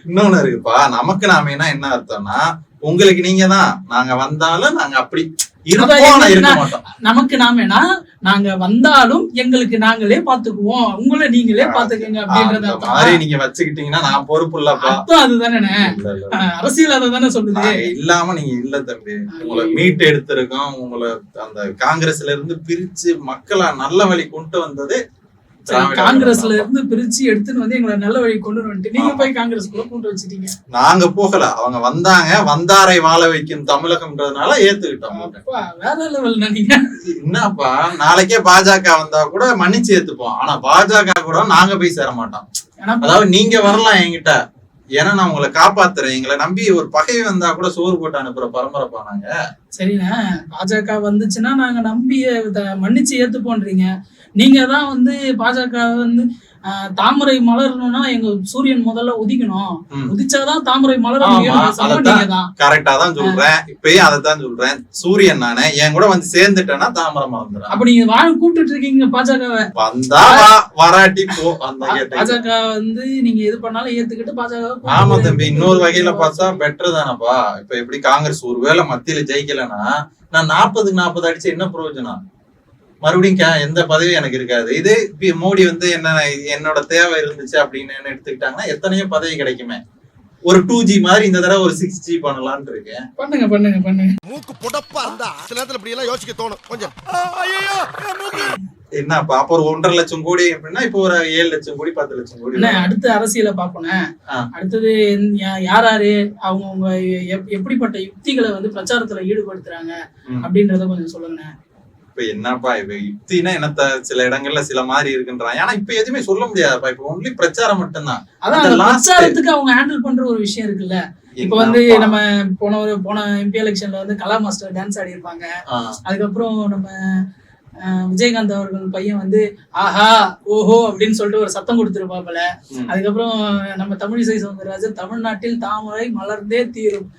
இன்னொன்னு இருக்குப்பா, நமக்கு நாமேனா என்ன அர்த்தம்னா உங்களுக்கு நீங்க தான், நாங்க வந்தாலும் நாங்க அப்படி நமக்கு நாமேனா நாங்க வந்தாலும் எங்களுக்கு நாங்களே பாத்துக்குவோம், உங்களை நீங்களே பாத்துக்கங்க அப்படின்றத மாதிரி நீங்க வச்சுக்கிட்டீங்கன்னா நான் பொறுப்பு இல்லப்பா. அதுதானே அரசியல் அதானே சொல்லுது. இல்லாம நீங்க இல்ல தம்பி, உங்களை மீட்டு எடுத்திருக்கோம். உங்களை அந்த காங்கிரஸ்ல இருந்து பிரிச்சு மக்களை நல்ல வழி கொண்டு வந்தது காங்கிரஸ்ல இருந்து பிரிச்சு எடுத்துன்னு எங்களை நல்ல வழி கொண்டு வந்துட்டு நீங்க போய் காங்கிரஸ் கூட கூட்டு வச்சிட்டீங்க. நாங்க போகல, அவங்க வந்தாங்க. வந்தாரை வாழ வைக்கும் தமிழகம்ன்றதுனால ஏத்துக்கிட்டோம். வேற லெவல் நீங்க. என்னப்பா நாளைக்கே பாஜக வந்தா கூட மன்னிச்சு ஏத்துப்போம், ஆனா பாஜக கூட நாங்க போய் சேர மாட்டோம். அதாவது நீங்க வரலாம் என்கிட்ட, ஏன்னா நான் உங்களை காப்பாத்துறேன். எங்களை நம்பி ஒரு பகை வந்தா கூட சோறு போட்டு அனுப்புற பரம்பரைப்பா நாங்க. சரிண்ணா, பாஜக வந்துச்சுன்னா நாங்க நம்பி மன்னிச்சு ஏத்துப்போன்றீங்க. நீங்க தான் பாஜக தாமரை மலரணும்னா எங்க சூரியன் முதல்ல உதிக்கணும், உதிச்சாதான் தாமரை மலர முடியும். கரெக்டா தான் சொல்றேன், இப்பயும் அதைத்தான் சொல்றேன். சூரியன் நானே என் கூட சேர்ந்துட்டேன்னா தாமரை மலர்ந்துடும். அப்ப நீங்க கூப்பிட்டு இருக்கீங்க பாஜக வந்தா வராட்டி போ. அந்த பாஜக நீங்க எது பண்ணாலும் ஏத்துக்கிட்டு பாஜக. ஆமா தம்பி, இன்னொரு வகையில பார்த்தா பெட்டர் தானப்பா. இப்ப எப்படி காங்கிரஸ் ஒருவேளை மத்தியில ஜெயிக்கலன்னா நான் 40க்கு 40 அடிச்சு என்ன பிரயோஜனம்? மறுபடியும் எந்த பதவியும் எனக்கு இருக்காது. இது மோடி என்ன என்னோட தேவை இருந்துச்சு அப்படின்னு எடுத்துக்கிட்டாங்கன்னா எத்தனையோ பதவி கிடைக்குமே. ஒரு 2G மாதிரி இந்த தடவை ஒரு 6G பண்ணலாம்னு இருக்கேன். பண்ணுங்க. மூக்கு புடப்பா இருந்தா சில நேரத்துல இப்படி எல்லாம் யோசிக்க தோணும் கொஞ்சம். என்னப்பா அப்ப ஒரு 1.5 லட்சம் கோடி அப்படின்னா இப்போ ஒரு 7 லட்சம் கோடி 10 லட்சம் கோடி. அடுத்து அரசியலை பாப்போம். அடுத்தது யாரு அவங்க எப்படிப்பட்ட யுக்திகளை வந்து பிரச்சாரத்துல ஈடுபடுத்துறாங்க அப்படின்றத கொஞ்சம் சொல்லுங்க. இப்ப என்னப்பா இப்ப யுக்தினா என்னத்த சில இடங்கள்ல சில மாதிரி இருக்குன்றான். ஏன்னா இப்ப எதுவுமே சொல்ல முடியாதுப்பா. இப்ப ஒன்லி பிரச்சாரம் மட்டும்தான். அதான் பிரச்சாரத்துக்கு அவங்க ஹேண்டில் பண்ற ஒரு விஷயம் இருக்குல்ல. இப்ப வந்து நம்ம போன எம்பி எலெக்ஷன்ல வந்து கலா மாஸ்டர் டான்ஸ் ஆடி இருப்பாங்க. அதுக்கப்புறம் நம்ம விஜயகாந்த் அவர்கள் பையன் வந்து ஆஹா ஓஹோ அப்படின்னு சொல்லிட்டு ஒரு சத்தம் கொடுத்துருப்பாப்புல. அதுக்கப்புறம் நம்ம தமிழிசை சவுந்தரராஜன் தமிழ்நாட்டில் தாமரை மலர்ந்தே தீரும்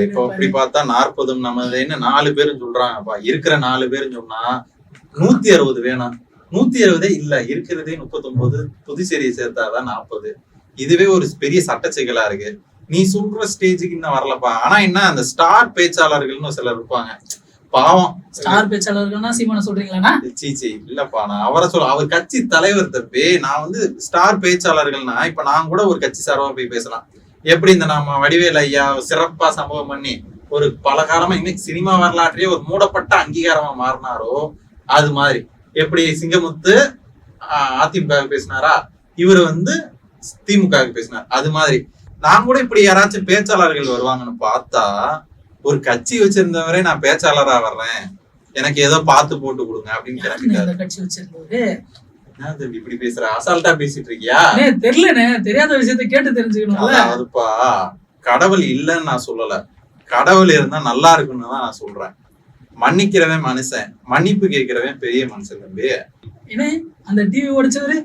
இப்போ அப்படி பார்த்தா 40 நமதுன்னு 4 பேரும் சொல்றாங்கப்பா. இருக்கிற 4 பேரும் சொன்னா 160 வேணாம். 160 இல்ல, இருக்கிறதே 39. புதுச்சேரியை சேர்த்தாதான் 40. இதுவே ஒரு பெரிய சட்ட சிக்கலா இருக்கு. நீ சொல்ற ஸ்டேஜுக்கு இன்னும் வரலப்பா. ஆனா என்ன அந்த ஸ்டார் பேச்சாளர்கள்னு சிலர் இருப்பாங்க. பாவம் ஸ்டார் பேச்சாளர்கள்னா சீமான சொல்றீங்களா? சீச்சி இல்லப்பா, நான் அவரை சொல்ல அவர் கட்சி தலைவர் தப்பே. நான் வந்து ஸ்டார் பேச்சாளர்கள்னா இப்ப நான் கூட ஒரு கட்சி சார்பா போய் பேசலாம். எப்படி இந்த நம்ம வடிவேல் ஐயா சிறப்பா சம்பவம் பண்ணி ஒரு பல காலமா இன்னைக்கு சினிமா வரலாற்றையே ஒரு மூடப்பட்ட அங்கீகாரமா மாறினாரோ அது மாதிரி. எப்படி சிங்கமுத்து அதிமுக பேசினாரா, இவரு வந்து திமுக பேசினார். அது மாதிரி நான் கூட இப்படி யாராச்சும் பேச்சாளர்கள் வருவாங்கன்னு பார்த்தா, ஒரு கட்சி வச்சிருந்தவரே நான் பேச்சாளரா வர்றேன், எனக்கு ஏதோ பார்த்து போட்டு கொடுங்க அப்படின்னு கேட்க கட்சி வச்சிருந்தவரு இப்படி பேசுற அசால்ட்டா பேசிட்டு இருக்கியா? தெரியலனே, தெரியாத விஷயத்த கேட்டு தெரிஞ்சுக்கணும்ல. அதுப்பா கடவுள் இல்லன்னு நான் சொல்லல, கடவுள் இருந்தா நல்லா இருக்குன்னு தான் நான் சொல்றேன். மன்னிக்கிறவன் மனுஷன், மன்னிப்பு கேட்கிறவன் பெரிய மனுஷன் தம்பி. ஏன்னா அந்த டிவி உடைச்சவரு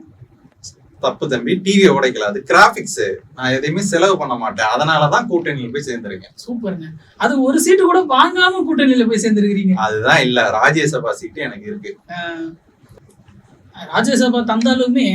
தப்பு தம்பி, டிவியை உடைக்கல, அது கிராபிக்ஸ். நான் எதையுமே செலவு பண்ண மாட்டேன், அதனாலதான் கூட்டணியில போய் சேர்ந்திருக்கேன். சூப்பருங்க. அது ஒரு சீட்டு கூட வாங்காம கூட்டணியில போய் சேர்ந்திருக்கீங்க. அதுதான் இல்ல, ராஜ்யசபா சீட்டு எனக்கு இருக்கு. ராஜ்யசபா தந்தாலுமே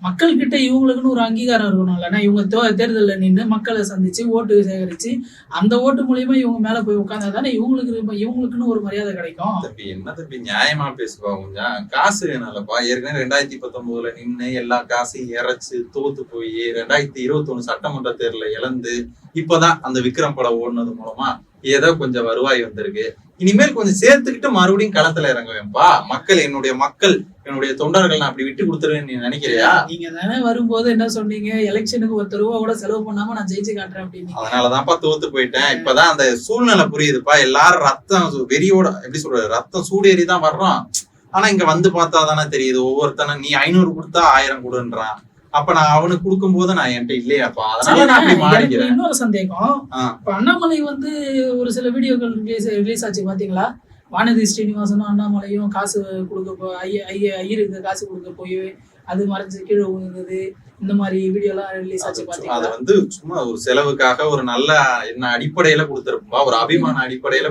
மக்கள் கிட்ட இவங்களுக்குன்னு ஒரு அங்கீகாரம் இருக்கணும்ல. இவங்க தேர்தலில் நின்று மக்களை சந்திச்சு ஓட்டு சேகரிச்சு அந்த ஓட்டு மூலியமா இவங்க மேல போய் உட்கார்ந்தா தானே இவங்களுக்குன்னு ஒரு மரியாதை கிடைக்கும். தம்பி என்ன தம்பி நியாயமா பேசுவா, கொஞ்சம் காசு வேணாலப்பா. ஏற்கனவே 2019 நின்று எல்லா காசையும் இறைச்சு தோத்து போய் 2021 சட்டமன்ற தேர்தல இழந்து இப்பதான் அந்த விக்ரம் படம் ஓடுனது மூலமா ஏதோ கொஞ்சம் வருவாய் வந்திருக்கு. இனிமேல் கொஞ்சம் சேர்த்துக்கிட்டு மறுபடியும் களத்துல இறங்குவேன்பா. என்னுடைய தொண்டர்கள் நான் அப்படி விட்டு கொடுத்துருவேன்னு நீ நினைக்கிறியா? நீங்க தானே வரும்போது என்ன சொன்னீங்க, எலெக்ஷனுக்கு 10 ரூபா கூட செலவு பண்ணாம நான் ஜெயிச்சு காட்டுறேன் அப்படின்னு. அதனாலதான்ப்பா தோத்து போயிட்டேன். இப்பதான் அந்த சூழ்நிலை புரியுதுப்பா. எல்லாரும் ரத்தம் வெறியோட எப்படி சொல்றது, ரத்தம் சூடேறி தான் வர்றோம். ஆனா இங்க வந்து பார்த்தா தானே தெரியுது. ஒவ்வொருத்தன நீ 500 கொடுத்தா 1000 கொடுன்றான். அப்ப நான் அவனுக்கு கொடுக்கும் போது நான் என்கிட்ட இல்லையாப்பா, அதனால நான் அப்படி மாறிக்கிறேன். இன்னொரு சந்தேகம், இப்ப அண்ணாமலை வந்து ஒரு சில வீடியோக்கள் ரிலீஸ் ஆச்சு பாத்தீங்களா? வானதி ஸ்ரீனிவாசனும் அண்ணாமலையும் காசு கொடுக்க ஐயருக்கு காசு கொடுக்க போய் அது மறைஞ்சு கீழே விழுந்தது, இந்த மாதிரி வீடியோ எல்லாம் ரிலீஸ் ஆச்சு பாத்தீங்களா? அது வந்து சும்மா ஒரு செலவுக்காக ஒரு நல்ல என்ன அடிப்படையில கொடுத்திருப்பா, ஒரு அபிமான அடிப்படையில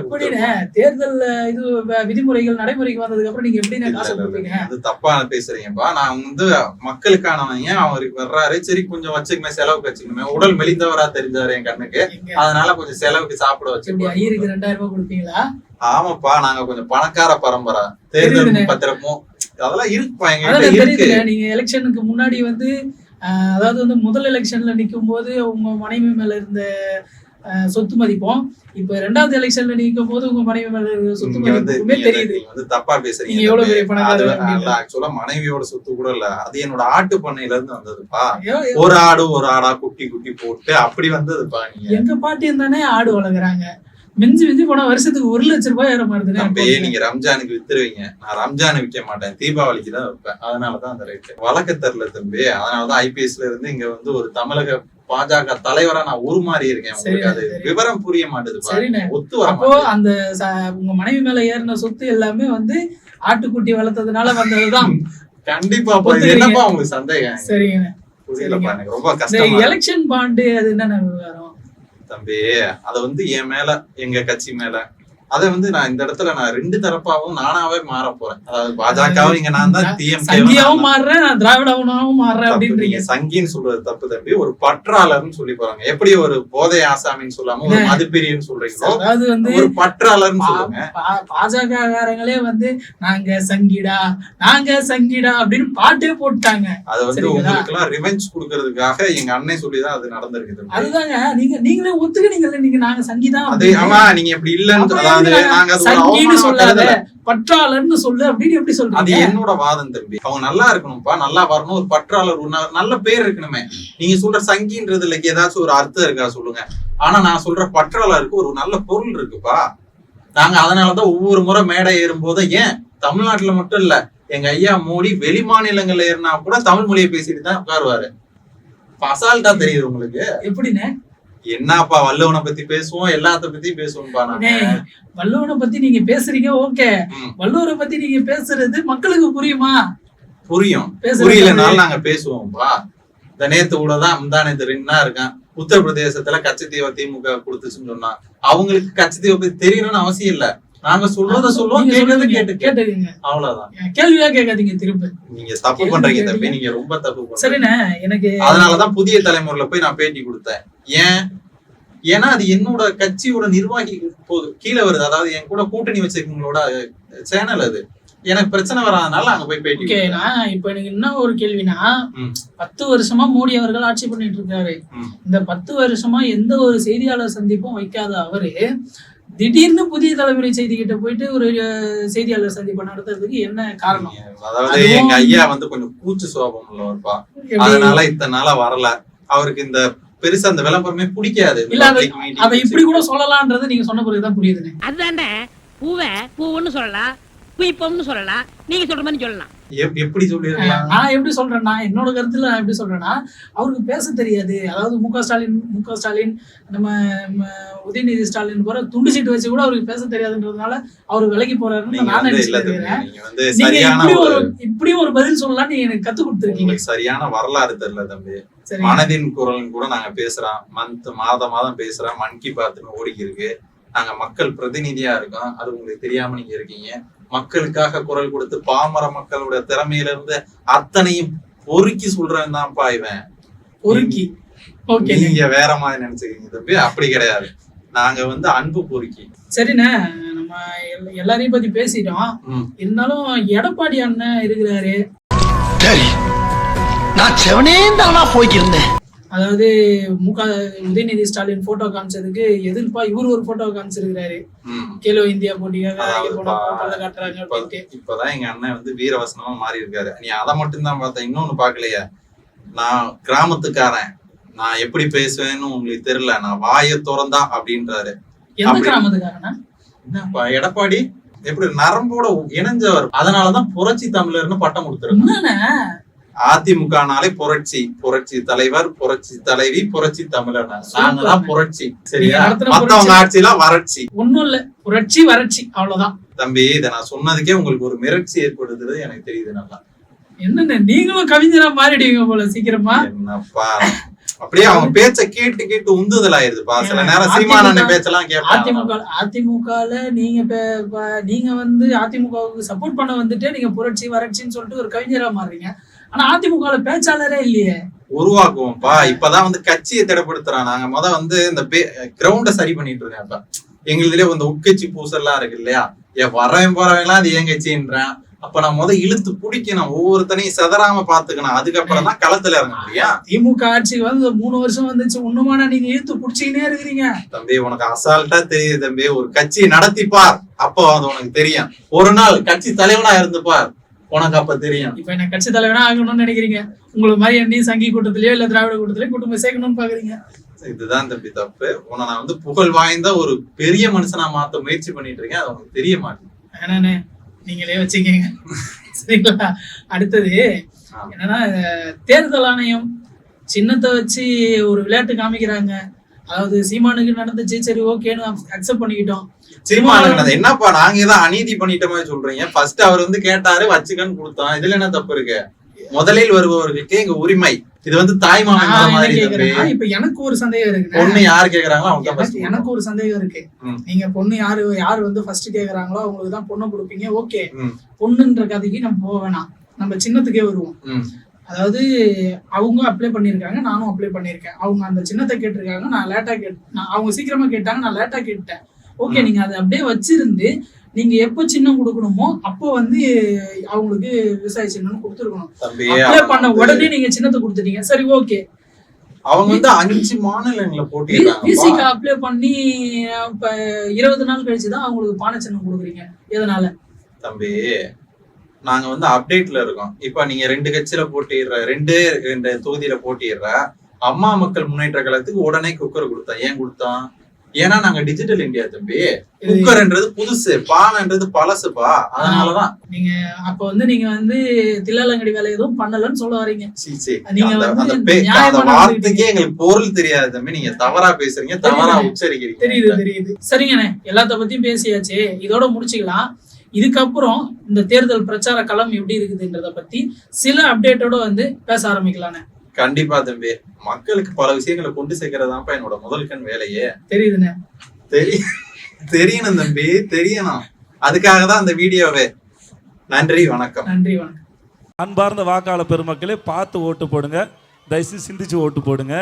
தேர்தல் இது விதிமுறைகள் நடைமுறைக்கு வந்ததுக்கு அப்புறம் நீங்க எப்படி காசு கொடுப்பீங்க? அது தப்பா பேசுறீங்கப்பா. நான் வந்து மக்களுக்கானவங்க அவருக்கு வர்றாரு, சரி கொஞ்சம் வச்சுக்கமே, செலவுக்கு வச்சுக்கணுமே. உடல் மெலிந்தவரா தெரிஞ்சாரு என் கண்ணுக்கு, அதனால கொஞ்சம் செலவுக்கு சாப்பிட வச்சு. ஐயருக்கு 2000 ரூபாய் கொடுப்பீங்களா? ஆமாப்பா, நாங்க கொஞ்சம் பணக்கார பரம்பரை. தேர்தல் பத்திரமும் அதெல்லாம் இருக்குப்பா எங்க இருக்கு. நீங்க எலெக்ஷனுக்கு முன்னாடி வந்து அதாவது வந்து முதல் எலெக்ஷன்ல நிக்கும் போது உங்க மனைவி மேல இருந்த சொத்து மதிப்போம், இப்ப 2வது எலெக்ஷன்ல நிக்கும் போது உங்க மனைவி மேல இருந்த சொத்து மதிப்புமே தெரியுது. வந்து தப்பா பேசுறீங்க. எவ்வளவு பெரிய பணக்காரர். ஆக்சுவலா மனைவியோட சொத்து கூட இல்ல, அது என்னோட ஆட்டு பண்ணையில இருந்து வந்ததுப்பா. ஒரு ஆடா குட்டி போட்டு அப்படி வந்ததுப்பா. எங்க பாட்டியும் தானே ஆடு வளர்க்குறாங்க. மிஞ்சி போனா வருஷத்துக்கு 1 லட்சம் ரூபாய் ஏற மாட்டேங்குது. நீங்க ரம்ஜானுக்கு வித்துருவீங்க, நான் ரம்ஜானு விற்க மாட்டேன், தீபாவளிக்கு தான் வைப்பேன். அதனாலதான் அந்த ரேட்டு வழக்க தெரியல தம்பி. அதனாலதான் IPSல இருந்து இங்க வந்து ஒரு தமிழக பாஜக தலைவரா நான் உருமாறி இருக்கேன். உங்களுக்கு அது விவரம் புரிய மாட்டேது. ஒத்து அப்போ அந்த உங்க மனைவி மேல ஏறின சொத்து எல்லாமே வந்து ஆட்டுக்குட்டி வளர்த்ததுனால வந்ததுதான். கண்டிப்பா. என்னப்பா உங்களுக்கு சந்தேகம்? சரிங்க, புரியலப்பா, எனக்கு ரொம்ப கஷ்டம். எலெக்ஷன் பாண்டு அது என்ன விவகாரம் தம்பி? அத வந்து என் மேல, எங்க கட்சி மேல அதை வந்து நான் இந்த இடத்துல நான் 2 தரப்பாவும் நானாவே மாற போறேன். அதாவது பாஜகவும் இங்க நான் தான், சங்கியாவும் மாறுறேன், திராவிடவும் மாறுறேன் அப்படின்றீங்க. சங்கின்னு சொல்றது தப்பு தம்பி. ஒரு பற்றாளர்னு சொல்லி போறாங்க. எப்படி ஒரு போதை ஆசாமின்னு சொல்லாம ஒரு மதுப்பிரியன்னு சொல்றீங்களோ, அதாவது வந்து ஒரு பற்றாளர்னு சொல்லுங்க. பாஜக காரங்களே வந்து நாங்க சங்கிடா அப்படின்னு பாட்டே போட்டாங்க. அது வந்து உங்களுக்கு எல்லாம் ரிவெஞ்ச் கொடுக்கறதுக்காக எங்க அண்ணன் சொல்லிதான் அது நடந்திருக்குது. அதுதாங்க நீங்களே ஒத்துக்கிட்டீங்கல்ல, நீங்க நாங்க சங்கிதான். ஆமா, நீங்க இப்படி இல்லன்னு சங்கின்னு சொல்லாத, பற்றாளர்னு சொல்லு அப்படின்னு எப்படி சொல்றீங்க? அது என்னோட வாதம் தம்பி. அவங்க நல்லா இருக்கணும்ப்பா, நல்லா வரணும், ஒரு பற்றாளர், நல்ல பேர் இருக்கணுமே. நீங்க சொல்ற சங்கின்றது இல்லைக்கு ஏதாச்சும் ஒரு அர்த்தம் இருக்கா சொல்லுங்க. ஆனா நான் சொல்ற பற்றாளருக்கு ஒரு நல்ல பொருள் இருக்குப்பா. நாங்க அதனாலதான் ஒவ்வொரு முறை மேடை ஏறும் போது, ஏன் தமிழ்நாட்டுல மட்டும் இல்ல, எங்க ஐயா மோடி வெளி மாநிலங்கள்ல ஏறினா கூட தமிழ் மொழியை பேசிட்டு தான் உட்காருவாரு. அசால்ட்டா தெரியுது உங்களுக்கு. எப்படின்னு? என்னப்பா வள்ளுவனை பத்தி பேசுவோம், எல்லாத்த பத்தியும் பேசுவோம்ப்பா. வள்ளுவனை பத்தி நீங்க பேசுறீங்க, ஓகே. வள்ளுவரை பத்தி நீங்க பேசுறது மக்களுக்கு புரியுமா? புரியும். புரியலனாலும் நாங்க பேசுவோம்ப்பா. இந்த நேத்து கூட தான் முந்தா நேத்து 2 நாள் இருக்கேன். உத்தரப்பிரதேசத்துல கச்சத்தீவை திமுக கொடுத்துச்சுன்னு சொன்னா, அவங்களுக்கு கச்சத்தீவை பத்தி தெரியணும்னு அவசியம் இல்ல. நாங்க சொல்றத சொல்லுவோம், கேட்கறது கேட்டுக்கங்க, அவ்வளவுதான். கேள்வியா கேட்காதீங்க திரும்ப. நீங்க தப்பு பண்றீங்க தம்பி, நீங்க ரொம்ப தப்பு பண்றீங்க. சரிண்ணே, எனக்கு அதனாலதான் புதிய தலைமுறையில போய் நான் பேட்டி கொடுத்தேன். ஏன்னா அது என்னோட கட்சியோட நிர்வாகி கீழே வருது. அதாவது என் கூட கூட்டணி வச்சிருக்கவங்களோட சேனல் அது. எனக்கு பிரச்சனை வராதனால அங்க போய் பேட்டி. இப்ப எனக்கு என்ன ஒரு கேள்வினா, 10 வருஷமா மோடி அவர்கள் ஆட்சி பண்ணிட்டு இருக்காரு. இந்த 10 வருஷமா எந்த ஒரு செய்தியாளர் சந்திப்பும் வைக்காத அவரு திடீர்னு புதிய தலைமுறை செய்தி கிட்ட போயிட்டு ஒரு செய்தியாளர் சந்திப்பு நடத்துறதுக்கு என்ன காரணம்? அதாவது எங்க ஐயா வந்து கொஞ்சம் கூச்சு சுபாவம் உள்ளவர்ப்பா. அதனால இத்தனை நாளா வரல. அவருக்கு இந்த பெருசா அந்த விளம்பரமே பிடிக்காது. இல்ல அதை இப்படி கூட சொல்லலாம்ன்றது நீங்க சொன்ன பிறகுதான் புரியுதுன்னு. அதுதானே பூவுன்னு சொல்லலாம், குயிப்பம்னு சொல்லலாம், நீங்க சொல்ற மாதிரி சொல்லலாம். எப்படி சொல்லிருக்கலாம்? நான் எப்படி சொல்றேன்னா, என்னோட கருத்துல நான் எப்படி சொல்றேன்னா, அவருக்கு பேச தெரியாது. அதாவது முக ஸ்டாலின் நம்ம உதயநிதி ஸ்டாலின் போற துண்டு சீட்டு வச்சு கூட அவருக்கு பேச தெரியாதுன்றதுனால அவர் விலகி போறாருன்னு நான் நினைச்சிருக்கேன். இப்படியும் ஒரு பதில் சொல்லலாம் நீங்க எனக்கு கத்து கொடுத்துருக்கீங்க. சரியான வரலாறு தெரியல தம்பி. மனதின் குரல் கூட நாங்க பேசுறோம், மாதம் பேசுறோம். மன் கி பாத்னு ஓடிக்கி இருக்கு. நாங்க மக்கள் பிரதிநிதியா இருக்கோம். அது உங்களுக்கு தெரியாம நீங்க இருக்கீங்க. மக்களுக்காக குரல் கொடுத்து பாமர மக்களோட திறமையில இருந்து அத்தனையும் பொறுக்கி சொல்றேன் தான்ப்பா இவன். பொறுக்கி நீங்க வேற மாதிரி நினைச்சுக்கீங்க தம்பி, அப்படி கிடையாது. நாங்க வந்து அன்பு பொறுக்கி. சரிண்ணே, நம்ம எல்லாரையும் பத்தி பேசிட்டோம். இருந்தாலும் எடப்பாடி அண்ணன் இருக்கிறாரு. சரி, நான் செவனே தானா போய்க்கிருந்தேன். அதாவது உதயநிதி ஸ்டாலின் போட்டோ காமிச்சதுக்கு எதிர்ப்பா இவரு ஒரு போட்டோ காமிச்சிருக்கிறாரு. கேலோ இந்தியா போட்டிக்காக இப்பதான் எங்க அண்ணன் வந்து வீரவசனமா மாறி இருக்காரு. நீ அதை மட்டும் தான் பார்த்த, இன்னொன்னு பாக்கலையா? நான் கிராமத்துக்காரன், நான் எப்படி பேசுவேன்னு உங்களுக்கு தெரியல, நான் வாயை திறந்தா அப்படின்றாரு. எந்த கிராமத்துக்காரனா? என்னப்பா எடப்பாடி எப்படி நரம்போட இணைஞ்சவர். அதனாலதான் புரட்சி தமிழர்னு பட்டம் கொடுத்துருக்காங்க. அதிமுகனாலே புரட்சி தலைவர், புரட்சி தலைவி, புரட்சி தமிழர். நாங்கதான் புரட்சி. சரியா? மத்தவங்க ஆட்சியெல்லாம் வறட்சி. ஒண்ணும் இல்ல, புரட்சி வறட்சி, அவ்வளவுதான். தம்பி, இதை நான் சொன்னதுக்கே உங்களுக்கு ஒரு மிரட்சி ஏற்படுத்துறது எனக்கு தெரியுது நல்லா. என்னென்ன நீங்களும் கவிஞரா மாறிடுவீங்க போல சீக்கிரமா. என்னப்பா அப்படியே அவங்க பேச்ச கேட்டு உந்துதல் ஆயிருதுப்பா. சில நேரம் சீமான பேச்செல்லாம் கேட்பாங்க. அதிமுகல நீங்க வந்து அதிமுகவுக்கு சப்போர்ட் பண்ண வந்துட்டு நீங்க புரட்சி வறட்சின்னு சொல்லிட்டு ஒரு கவிஞரா மாறுறீங்க. ஆனா அதிமுக பேச்சாளரே இல்லையே. உருவாக்குவோம்ப்பா. இப்பதான் வந்து கட்சியை திடப்படுத்துறான். நாங்க வந்து இந்த கிரவுண்ட சரி பண்ணிட்டு இருக்கேன். இப்ப எங்களுதுலயே இந்த உட்கட்சி பூசல்லாம் இருக்கு இல்லையா? வரவன் போறவெல்லாம் அது ஏன் கட்சின்றான். அப்ப நான் இழுத்து பிடிக்கணும், ஒவ்வொருத்தனையும் செதறாம பாத்துக்கணும். அதுக்கப்புறம் தான் களத்துல இறங்க முடியும். திமுக ஆட்சிக்கு வந்து 3 வருஷம் வந்துச்சு, ஒண்ணுமான நீங்க இழுத்து பிடிச்சிக்கினே இருக்கிறீங்க. தம்பி, உனக்கு அசால்ட்டா தெரியுது தம்பி. ஒரு கட்சி நடத்திப்பார், அப்போ அது உனக்கு தெரியும். ஒரு நாள் கட்சி தலைவனா இருந்துப்பார், உனக்கு அப்ப தெரியும். இப்ப என்ன கட்சி தலைவனா ஆகணும்னு நினைக்கிறீங்க? உங்களுக்கு மாதிரி என்னையும் சங்கி கூட்டத்திலயோ இல்ல திராவிட கூட்டத்திலயோ கூட்டம் சேர்க்கணும்னு பாக்குறீங்க. இதுதான் தம்பி தப்பு. உன்னை நான் வந்து புகழ் வாய்ந்த ஒரு பெரிய மனுஷனா மாத்த முயற்சி பண்ணிட்டு இருக்கேன். அது உங்களுக்கு தெரிய மாட்டேங்குது. நீங்களே வச்சுக்கீங்க, சரிங்களா? அடுத்தது என்னன்னா, தேர்தல் ஆணையம் சின்னத்தை வச்சு ஒரு விளையாட்டு காமிக்கிறாங்க. அதாவது சீமானுக்கு நடந்துச்சு, சரி ஓகேன்னு அக்செப்ட் பண்ணிக்கிட்டோம். சீமானுக்கு என்னப்பா நாங்க ஏதாவது அநீதி பண்ணிட்ட மாதிரி சொல்றீங்க? ஃபர்ஸ்ட் அவர் வந்து கேட்டாரு, வச்சுக்கன்னு கொடுத்தோம். இதுல என்ன தப்பு இருக்கு? முதலில் வருபவர்களுக்கு எங்க உரிமை. இது வந்து தாய்மாமன் நான் என்ன மாதிரி தம்பி. கேக்குறேன்னா, இப்ப எனக்கு ஒரு சந்தேகம் இருக்கு. பொண்ணு யாரு கேக்குறாங்களோ அவங்க தான் first எனக்கு ஒரு சந்தேகம் இருக்கு. ம். நீங்க பொண்ணு யாரு வந்து ஃபர்ஸ்ட் கேக்குறாங்களோ அவங்களுக்கு தான் பொண்ணு கொடுப்பீங்க. ஓகே, ம். பொண்ணுன்ற கதைக்கு நம்ம போக வேணாம், நம்ம சின்னத்துக்கே வருவோம். ம். அதாவது அவங்க அப்ளை பண்ணிருக்காங்க, நானும் அப்ளை பண்ணிருக்கேன். அவங்க அந்த சின்னத்தை கேட்டிருக்காங்க, நான் லேட்டா அவங்க சீக்கிரமா கேட்டாங்க, நான் லேட்டா கேட்டேன். ஓகே, நீங்க அதை அப்படியே வச்சிருந்து நீங்க எப்ப சின்னம் கொடுக்கணுமோ அப்போ வந்து அவங்களுக்கு விவசாய சின்னம் கொடுத்துருக்கணும். தம்பி அப்ளை பண்ண உடனே நீங்க சின்னத்தை கொடுத்துட்டீங்க, சரி ஓகே. அவங்க வந்து 5 மாநிலங்களை போட்டிடுறாங்க. பிசிக்கு அப்ளை பண்ணி இப்ப 20 நாள் கழிச்சுதான் அவங்களுக்கு பானை சின்னம் கொடுக்குறீங்க. எதனால தம்பி நாங்க வந்து அப்டேட்ல இருக்கோம். இப்ப நீங்க 2 கட்சியில போட்டிடுற 2 தொகுதியில போட்டிடுற அம்மா மக்கள் முன்னேற்ற கழகத்துக்கு உடனே குக்கர் கொடுத்தோம். ஏன் கொடுத்தோம்? ஏன்னா நாங்க டிஜிட்டல் இந்தியா தம்பி. குக்கர்ன்றது புதுசு, பானைன்றது பழசுப்பா. அதனாலதான் நீங்க அப்ப வந்து நீங்க வந்து தில்லாலங்கடி வேலை எதுவும் பண்ணலன்னு சொல்ல வரீங்க. நீங்க அந்த வந்து அந்த வார்த்தைக்கே எங்களுக்கு பொருள் தெரியாது தம்பி. நீங்க தவறா பேசுறீங்க, தவறா உச்சரிக்கிறீங்க. தெரியுது. சரிங்கண்ணே, எல்லாத்த பத்தியும் பேசியாச்சு, இதோட முடிச்சுக்கலாம். இதுக்கப்புறம் இந்த தேர்தல் பிரச்சார களம் எப்படி இருக்குதுன்றத பத்தி சில அப்டேட்டோட வந்து பேச ஆரம்பிக்கலானே. கண்டிப்பா தம்பி, மக்களுக்கு பல விஷயங்களை கொண்டு சேர்க்கறதாப்பா என்னோட முதல் கண் வேலையே. தெரியுதுண்ணே, தெரியணும் தம்பி, தெரியணும். அதுக்காக தான் அந்த வீடியோவே. நன்றி, வணக்கம். நன்றி, வணக்கம். அன்பார்ந்த வாக்காளர் பெருமக்களே, பார்த்து ஓட்டு போடுங்க, தயவுசெய்து சிந்திச்சு ஓட்டு போடுங்க.